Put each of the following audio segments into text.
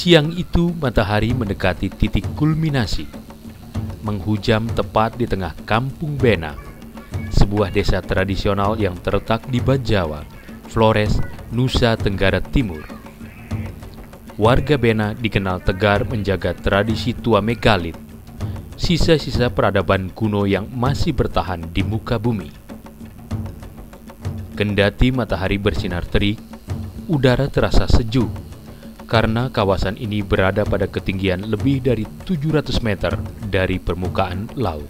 Siang itu matahari mendekati titik kulminasi, menghujam tepat di tengah Kampung Bena, sebuah desa tradisional yang terletak di Bajawa, Flores, Nusa Tenggara Timur. Warga Bena dikenal tegar menjaga tradisi tua megalit, sisa-sisa peradaban kuno yang masih bertahan di muka bumi. Kendati matahari bersinar terik, udara terasa sejuk, karena kawasan ini berada pada ketinggian lebih dari 700 meter dari permukaan laut.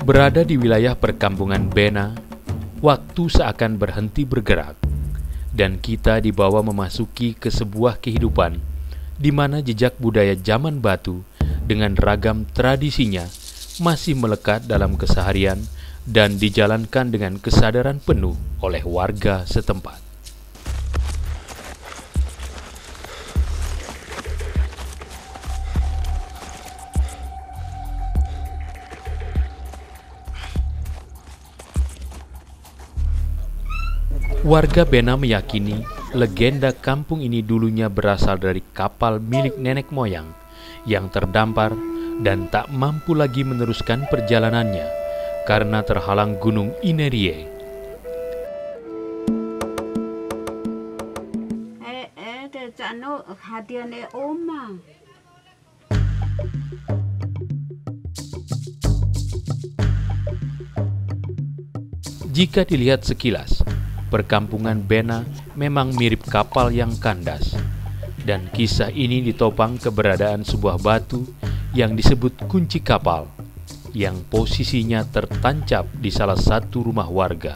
Berada di wilayah perkampungan Bena, waktu seakan berhenti bergerak, dan kita dibawa memasuki ke sebuah kehidupan di mana jejak budaya zaman batu dengan ragam tradisinya masih melekat dalam keseharian dan dijalankan dengan kesadaran penuh oleh warga setempat. Warga Bena meyakini legenda kampung ini dulunya berasal dari kapal milik nenek moyang yang terdampar dan tak mampu lagi meneruskan perjalanannya karena terhalang Gunung Inerie. Jika dilihat sekilas, perkampungan Bena memang mirip kapal yang kandas, dan kisah ini ditopang keberadaan sebuah batu yang disebut kunci kapal, yang posisinya tertancap di salah satu rumah warga.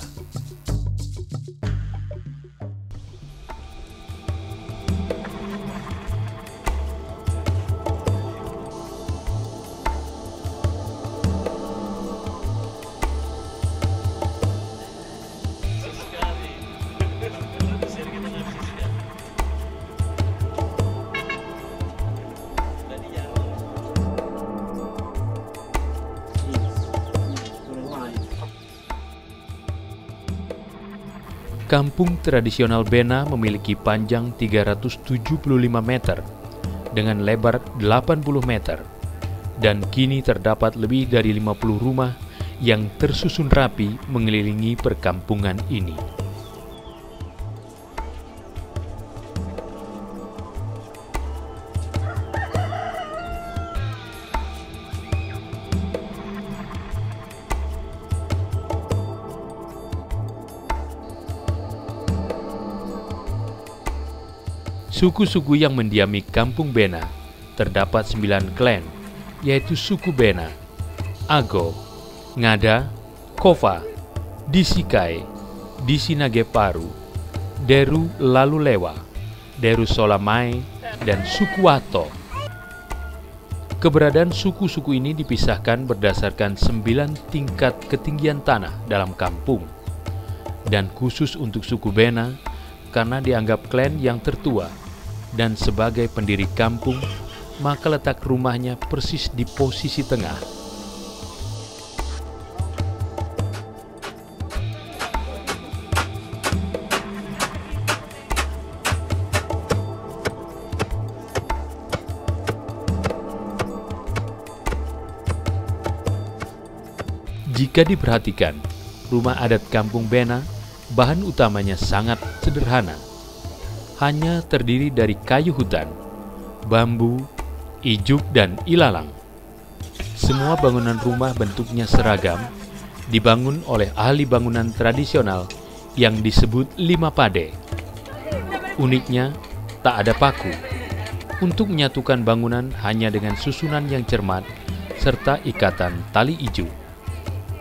Kampung tradisional Bena memiliki panjang 375 meter dengan lebar 80 meter, dan kini terdapat lebih dari 50 rumah yang tersusun rapi mengelilingi perkampungan ini. Suku-suku yang mendiami Kampung Bena terdapat 9 klan, yaitu suku Bena, Ago, Ngada, Kova, Disikai, Disinageparu, Deru Lalulewa, Deru Solamai, dan suku Wato. Keberadaan suku-suku ini dipisahkan berdasarkan 9 tingkat ketinggian tanah dalam kampung, dan khusus untuk suku Bena karena dianggap klan yang tertua dan sebagai pendiri kampung, maka letak rumahnya persis di posisi tengah. Jika diperhatikan, rumah adat Kampung Bena bahan utamanya sangat sederhana, hanya terdiri dari kayu hutan, bambu, ijuk, dan ilalang. Semua bangunan rumah bentuknya seragam, dibangun oleh ahli bangunan tradisional yang disebut lima pade. Uniknya, tak ada paku. Untuk menyatukan bangunan hanya dengan susunan yang cermat, serta ikatan tali ijo.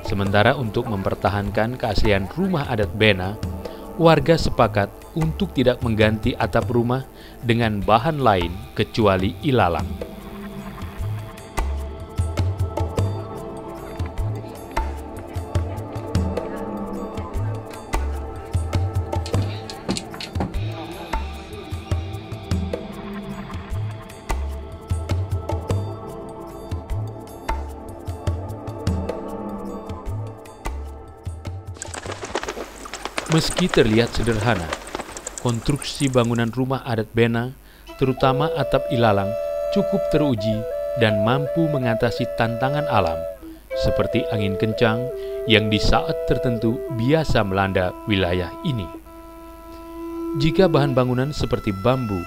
Sementara untuk mempertahankan keaslian rumah adat Bena, warga sepakat untuk tidak mengganti atap rumah dengan bahan lain kecuali ilalang. Meski terlihat sederhana, konstruksi bangunan rumah adat Bena, terutama atap ilalang, cukup teruji dan mampu mengatasi tantangan alam, seperti angin kencang yang di saat tertentu biasa melanda wilayah ini. Jika bahan bangunan seperti bambu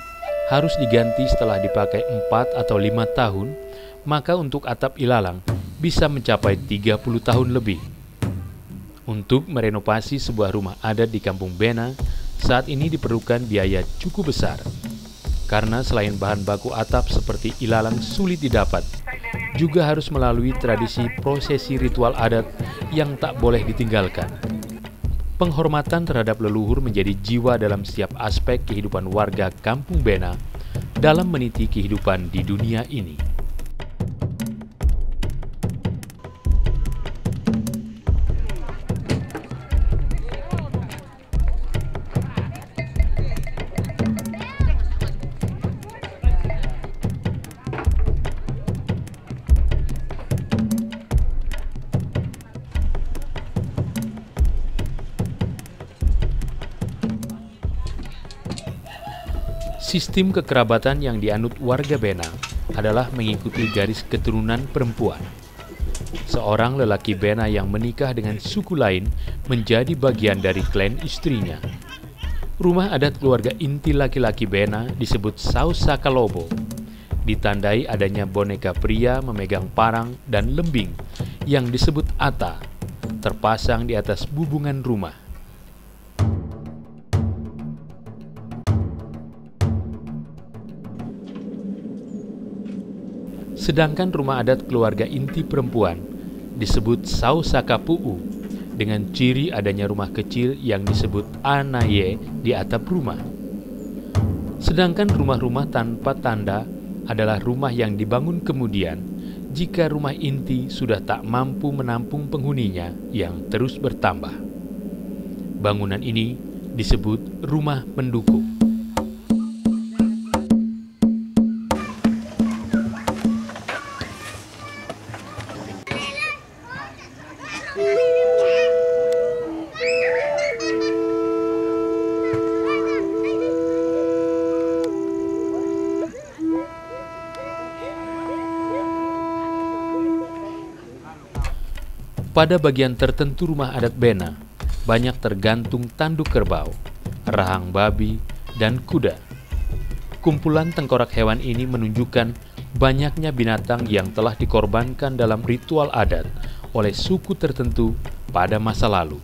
harus diganti setelah dipakai 4 atau 5 tahun, maka untuk atap ilalang bisa mencapai 30 tahun lebih. Untuk merenovasi sebuah rumah adat di Kampung Bena, saat ini diperlukan biaya cukup besar. Karena selain bahan baku atap seperti ilalang sulit didapat, juga harus melalui tradisi prosesi ritual adat yang tak boleh ditinggalkan. Penghormatan terhadap leluhur menjadi jiwa dalam setiap aspek kehidupan warga Kampung Bena dalam meniti kehidupan di dunia ini. Sistem kekerabatan yang dianut warga Bena adalah mengikuti garis keturunan perempuan. Seorang lelaki Bena yang menikah dengan suku lain menjadi bagian dari klan istrinya. Rumah adat keluarga inti laki-laki Bena disebut Sausakalobo, ditandai adanya boneka pria memegang parang dan lembing yang disebut ata, terpasang di atas bubungan rumah. Sedangkan rumah adat keluarga inti perempuan disebut Sausakapuu dengan ciri adanya rumah kecil yang disebut anaye di atap rumah. Sedangkan rumah-rumah tanpa tanda adalah rumah yang dibangun kemudian jika rumah inti sudah tak mampu menampung penghuninya yang terus bertambah. Bangunan ini disebut rumah pendukung. Pada bagian tertentu rumah adat Bena, banyak tergantung tanduk kerbau, rahang babi, dan kuda. Kumpulan tengkorak hewan ini menunjukkan banyaknya binatang yang telah dikorbankan dalam ritual adat oleh suku tertentu pada masa lalu.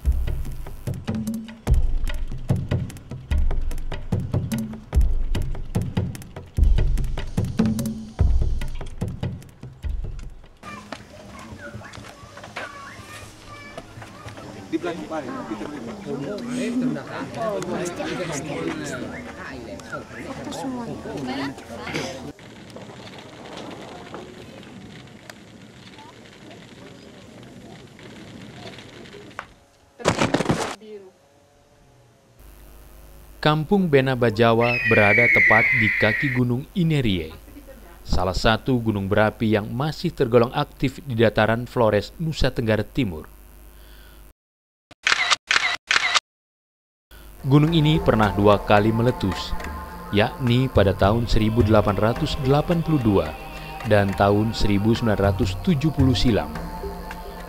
Kampung Bena Bajawa berada tepat di kaki Gunung Inerie, salah satu gunung berapi yang masih tergolong aktif di dataran Flores, Nusa Tenggara Timur. Gunung ini pernah 2 kali meletus, yakni pada tahun 1882 dan tahun 1970 silam,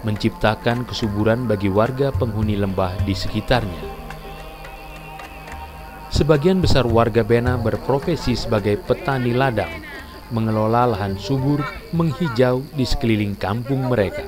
menciptakan kesuburan bagi warga penghuni lembah di sekitarnya. Sebagian besar warga Bena berprofesi sebagai petani ladang, mengelola lahan subur menghijau di sekeliling kampung mereka.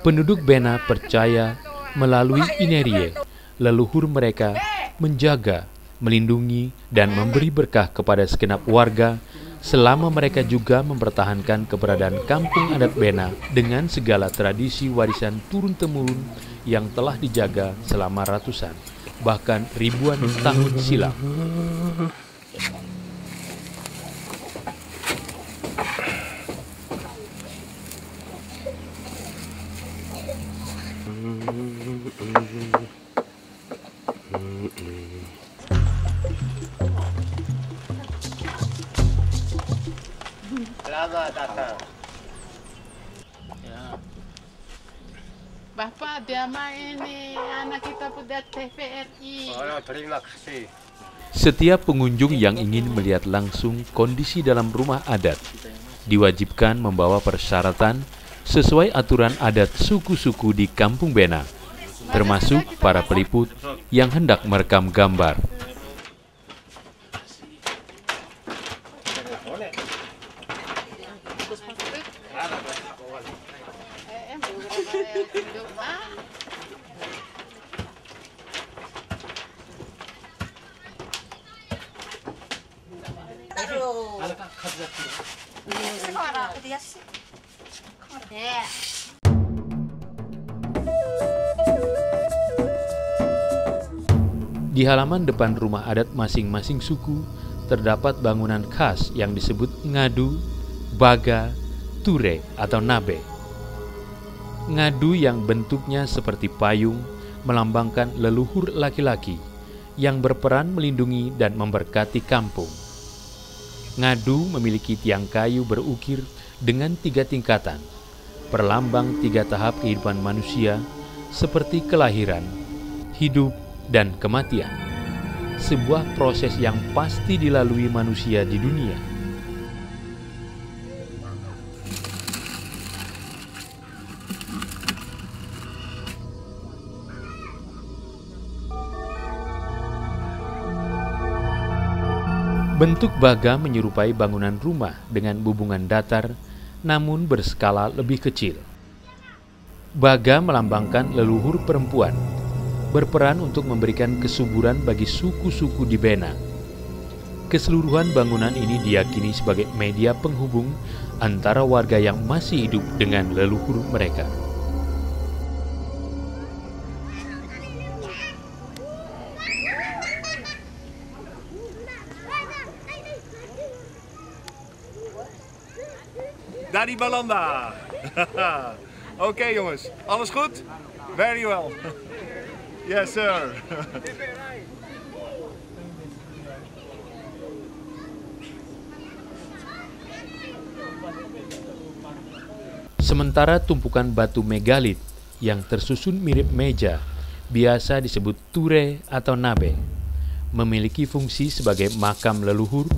Penduduk Bena percaya melalui Inerie, leluhur mereka menjaga, melindungi, dan memberi berkah kepada segenap warga selama mereka juga mempertahankan keberadaan kampung adat Bena dengan segala tradisi warisan turun-temurun yang telah dijaga selama ratusan, bahkan ribuan tahun silam. Selamat datang. Ya. Bapak Diama ini anak kita pedat TVRI. Oh, terima kasih. Setiap pengunjung yang ingin melihat langsung kondisi dalam rumah adat diwajibkan membawa persyaratan sesuai aturan adat suku-suku di Kampung Bena, termasuk para peliput yang hendak merekam gambar. Di halaman depan rumah adat masing-masing suku terdapat bangunan khas yang disebut ngadu, baga, ture atau nabe. Ngadu yang bentuknya seperti payung melambangkan leluhur laki-laki yang berperan melindungi dan memberkati kampung. Ngadu memiliki tiang kayu berukir dengan 3 tingkatan, perlambang 3 tahap kehidupan manusia seperti kelahiran, hidup, dan kematian. Sebuah proses yang pasti dilalui manusia di dunia. Bentuk baga menyerupai bangunan rumah dengan hubungan datar, namun berskala lebih kecil. Baga melambangkan leluhur perempuan, berperan untuk memberikan kesuburan bagi suku-suku di Bena. Keseluruhan bangunan ini diyakini sebagai media penghubung antara warga yang masih hidup dengan leluhur mereka. Dari Balanda. Oké jongens, alles goed? Very well. Yes sir. Sementara tumpukan batu megalit yang tersusun mirip meja, biasa disebut ture atau nabe, memiliki fungsi sebagai makam leluhur,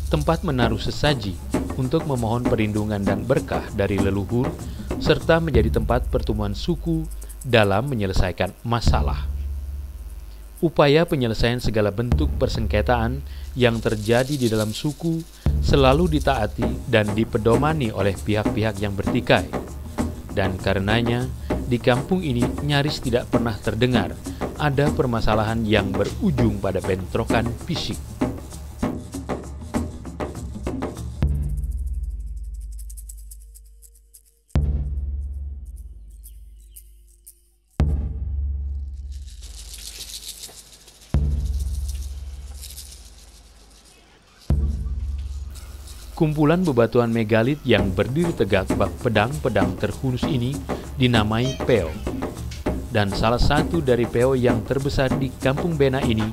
tempat menaruh sesaji untuk memohon perlindungan dan berkah dari leluhur, serta menjadi tempat pertemuan suku dalam menyelesaikan masalah. Upaya penyelesaian segala bentuk persengketaan yang terjadi di dalam suku selalu ditaati dan dipedomani oleh pihak-pihak yang bertikai. Dan karenanya, di kampung ini nyaris tidak pernah terdengar ada permasalahan yang berujung pada bentrokan fisik. Kumpulan bebatuan megalit yang berdiri tegak bak pedang-pedang terhunus ini dinamai peo. Dan salah satu dari peo yang terbesar di Kampung Bena ini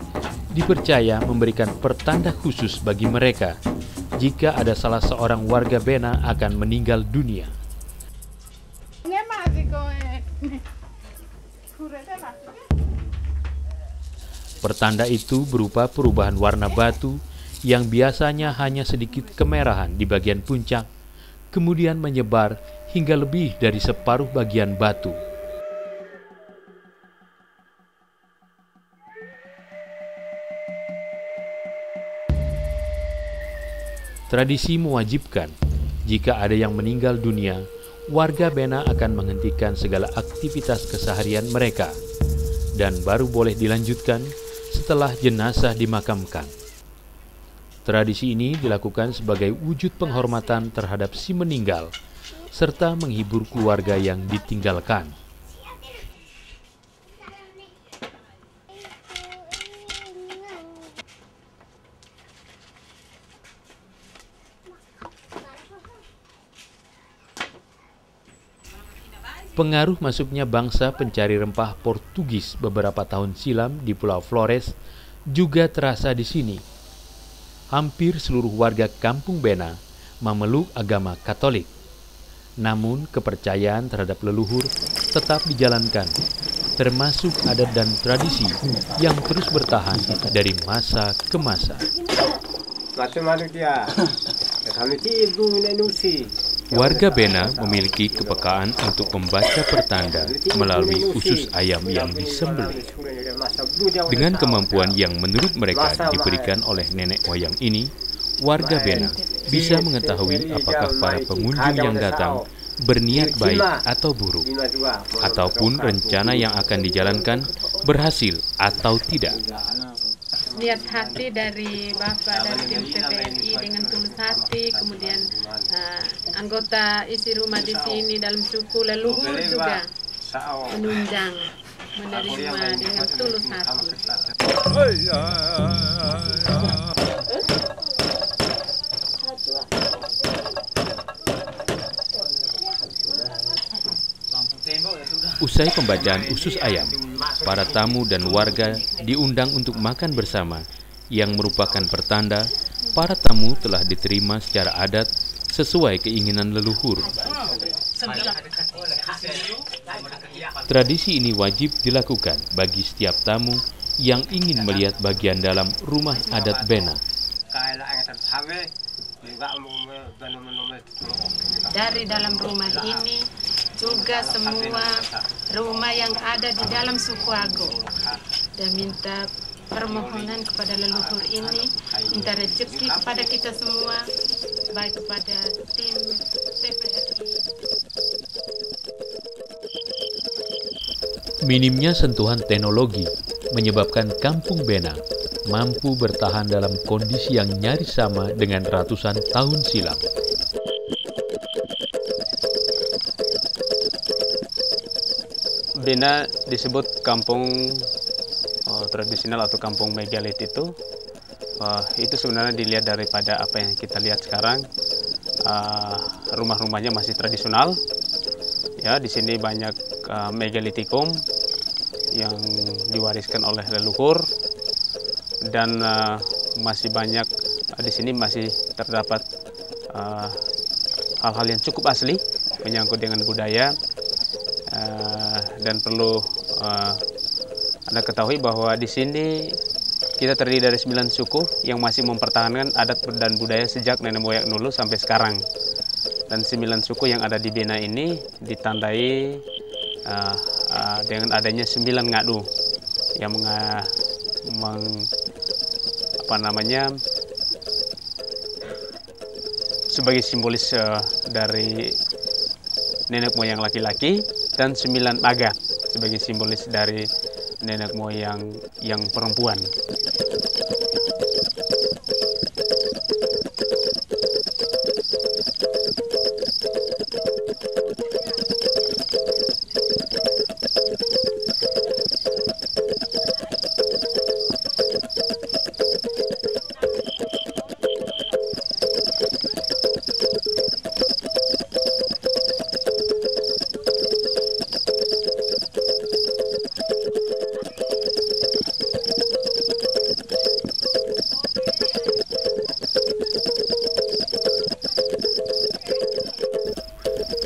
dipercaya memberikan pertanda khusus bagi mereka jika ada salah seorang warga Bena akan meninggal dunia. Pertanda itu berupa perubahan warna batu yang biasanya hanya sedikit kemerahan di bagian puncak, kemudian menyebar hingga lebih dari separuh bagian batu. Tradisi mewajibkan, jika ada yang meninggal dunia, warga Bena akan menghentikan segala aktivitas keseharian mereka, dan baru boleh dilanjutkan setelah jenazah dimakamkan. Tradisi ini dilakukan sebagai wujud penghormatan terhadap si meninggal, serta menghibur keluarga yang ditinggalkan. Pengaruh masuknya bangsa pencari rempah Portugis beberapa tahun silam di Pulau Flores juga terasa di sini. Hampir seluruh warga Kampung Bena memeluk agama Katolik. Namun kepercayaan terhadap leluhur tetap dijalankan, termasuk adat dan tradisi yang terus bertahan dari masa ke masa. Warga Bena memiliki kepekaan untuk membaca pertanda melalui usus ayam yang disembelih. Dengan kemampuan yang menurut mereka diberikan oleh nenek moyang ini, warga Bena bisa mengetahui apakah para pengunjung yang datang berniat baik atau buruk, ataupun rencana yang akan dijalankan berhasil atau tidak. Lihat hati dari Bapak dari tim TVRI dengan tulus hati, kemudian anggota isi rumah di sini dalam suku leluhur juga menunjang, menerima dengan tulus hati. Usai pembacaan usus ayam, para tamu dan warga diundang untuk makan bersama, yang merupakan pertanda para tamu telah diterima secara adat sesuai keinginan leluhur. Tradisi ini wajib dilakukan bagi setiap tamu yang ingin melihat bagian dalam rumah adat Bena. Dari dalam rumah ini juga semua rumah yang ada di dalam suku Ago, dan minta permohonan kepada leluhur ini, minta rezeki kepada kita semua, baik kepada tim TVRI. Minimnya sentuhan teknologi menyebabkan Kampung Bena mampu bertahan dalam kondisi yang nyaris sama dengan ratusan tahun silam. Bena disebut kampung tradisional atau kampung megalit itu sebenarnya dilihat daripada apa yang kita lihat sekarang. Rumah-rumahnya masih tradisional. Ya, di sini banyak megalitikum yang diwariskan oleh leluhur, dan masih banyak di sini masih terdapat hal-hal yang cukup asli menyangkut dengan budaya. Dan perlu Anda ketahui bahwa di sini kita terdiri dari 9 suku yang masih mempertahankan adat dan budaya sejak nenek moyang dulu sampai sekarang. Dan 9 suku yang ada di Bena ini ditandai dengan adanya 9 ngadu yang sebagai simbolis dari nenek moyang laki-laki, dan 9 baga sebagai simbolis dari nenek moyang yang perempuan.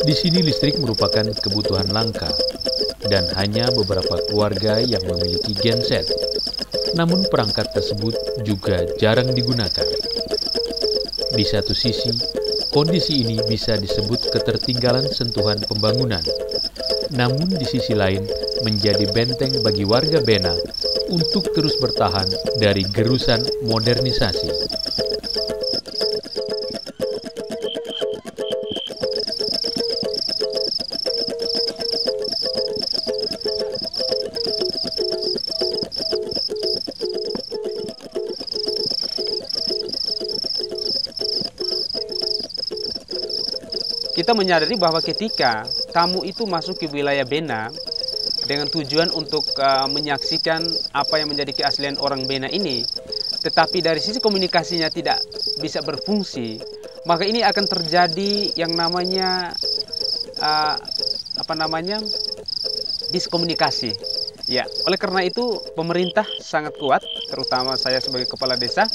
Di sini listrik merupakan kebutuhan langka dan hanya beberapa keluarga yang memiliki genset. Namun perangkat tersebut juga jarang digunakan. Di satu sisi, kondisi ini bisa disebut ketertinggalan sentuhan pembangunan. Namun di sisi lain menjadi benteng bagi warga Bena untuk terus bertahan dari gerusan modernisasi. kita menyadari bahwa ketika tamu itu masuk ke wilayah Bena dengan tujuan untuk menyaksikan apa yang menjadi keaslian orang Bena ini, tetapi dari sisi komunikasinya tidak bisa berfungsi, maka ini akan terjadi yang namanya diskomunikasi. Ya, oleh karena itu pemerintah sangat kuat, terutama saya sebagai kepala desa,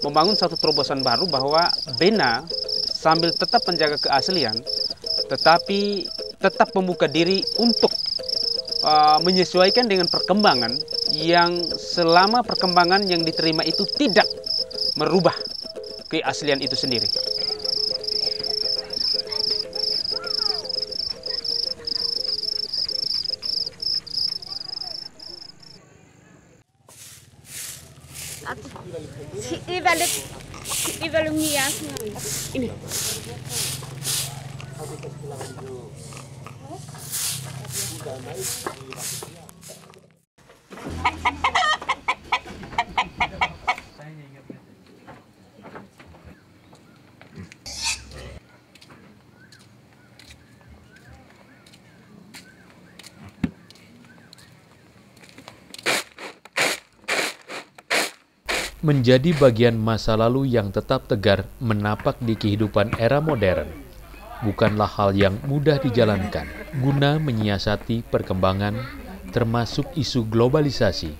membangun satu terobosan baru bahwa Bena sambil tetap menjaga keaslian, tetapi tetap membuka diri untuk menyesuaikan dengan perkembangan yang selama perkembangan yang diterima itu tidak merubah keaslian itu sendiri. Ini. Menjadi bagian masa lalu yang tetap tegar menapak di kehidupan era modern bukanlah hal yang mudah dijalankan guna menyiasati perkembangan termasuk isu globalisasi.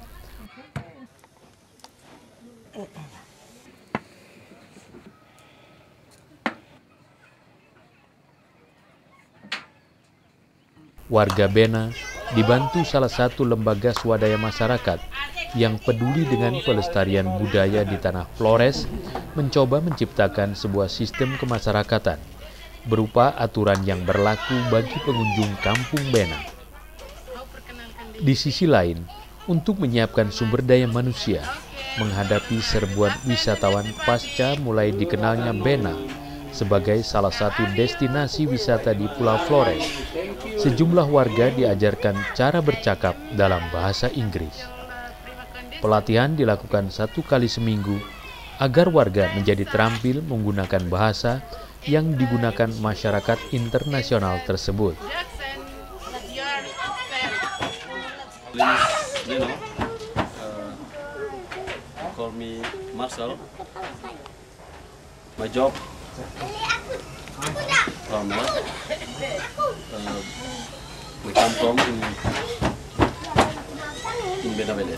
Warga Bena dibantu salah satu lembaga swadaya masyarakat yang peduli dengan pelestarian budaya di tanah Flores mencoba menciptakan sebuah sistem kemasyarakatan berupa aturan yang berlaku bagi pengunjung Kampung Bena. Di sisi lain, untuk menyiapkan sumber daya manusia menghadapi serbuan wisatawan pasca mulai dikenalnya Bena sebagai salah satu destinasi wisata di Pulau Flores, sejumlah warga diajarkan cara bercakap dalam bahasa Inggris. Pelatihan dilakukan 1 kali seminggu agar warga menjadi terampil menggunakan bahasa yang digunakan masyarakat internasional tersebut. Call me Marcel. My job farmer. We come from in Benavente.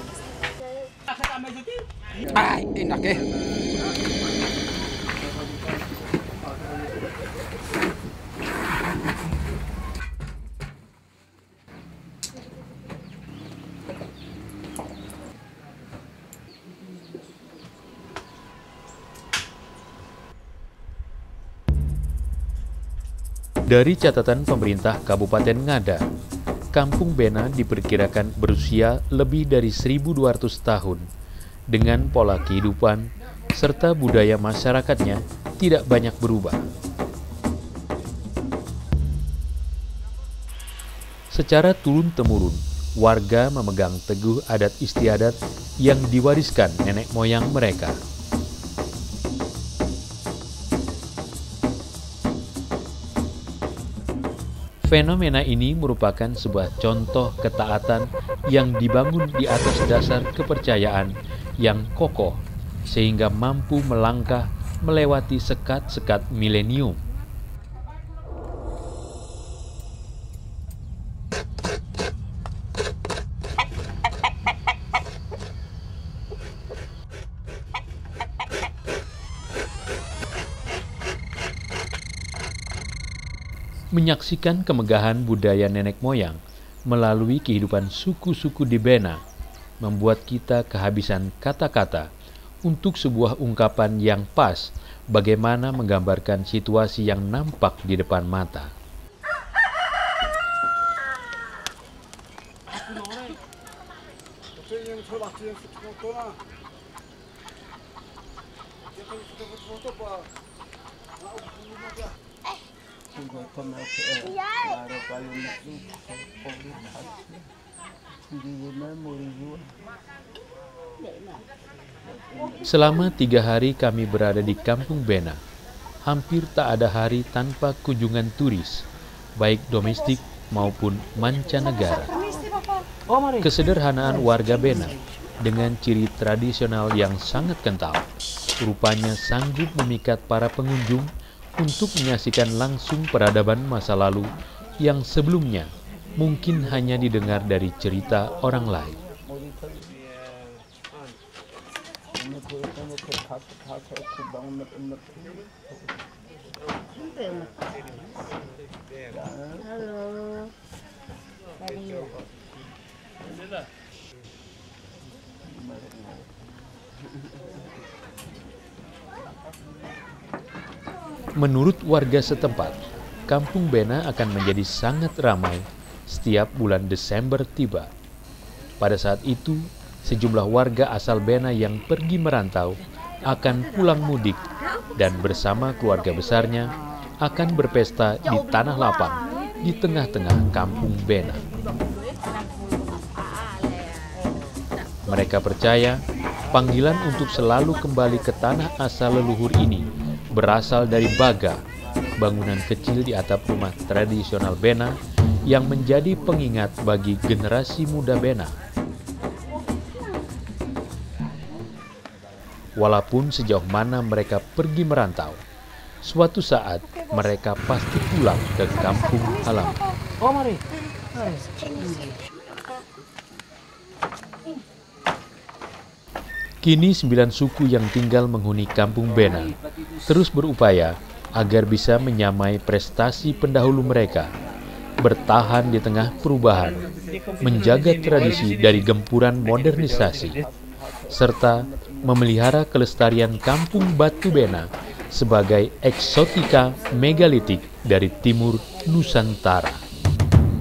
Enak ya. Dari catatan pemerintah Kabupaten Ngada, Kampung Bena diperkirakan berusia lebih dari 1.200 tahun, dengan pola kehidupan serta budaya masyarakatnya tidak banyak berubah. Secara turun-temurun, warga memegang teguh adat istiadat yang diwariskan nenek moyang mereka. Fenomena ini merupakan sebuah contoh ketaatan yang dibangun di atas dasar kepercayaan yang kokoh sehingga mampu melangkah melewati sekat-sekat milenium. Menyaksikan kemegahan budaya nenek moyang melalui kehidupan suku-suku di Bena membuat kita kehabisan kata-kata untuk sebuah ungkapan yang pas bagaimana menggambarkan situasi yang nampak di depan mata. Selama 3 hari kami berada di Kampung Bena, hampir tak ada hari tanpa kunjungan turis, baik domestik maupun mancanegara. Kesederhanaan warga Bena dengan ciri tradisional yang sangat kental, rupanya sanggup memikat para pengunjung untuk menyaksikan langsung peradaban masa lalu yang sebelumnya mungkin hanya didengar dari cerita orang lain. Menurut warga setempat, Kampung Bena akan menjadi sangat ramai setiap bulan Desember tiba. Pada saat itu, sejumlah warga asal Bena yang pergi merantau akan pulang mudik dan bersama keluarga besarnya akan berpesta di tanah lapang di tengah-tengah Kampung Bena. Mereka percaya panggilan untuk selalu kembali ke tanah asal leluhur ini berasal dari Baga, bangunan kecil di atap rumah tradisional Bena yang menjadi pengingat bagi generasi muda Bena. Walaupun sejauh mana mereka pergi merantau, suatu saat mereka pasti pulang ke kampung halaman. Kini 9 suku yang tinggal menghuni Kampung Bena terus berupaya agar bisa menyamai prestasi pendahulu mereka, bertahan di tengah perubahan, menjaga tradisi dari gempuran modernisasi, serta memelihara kelestarian Kampung Batu Bena sebagai eksotika megalitik dari timur Nusantara.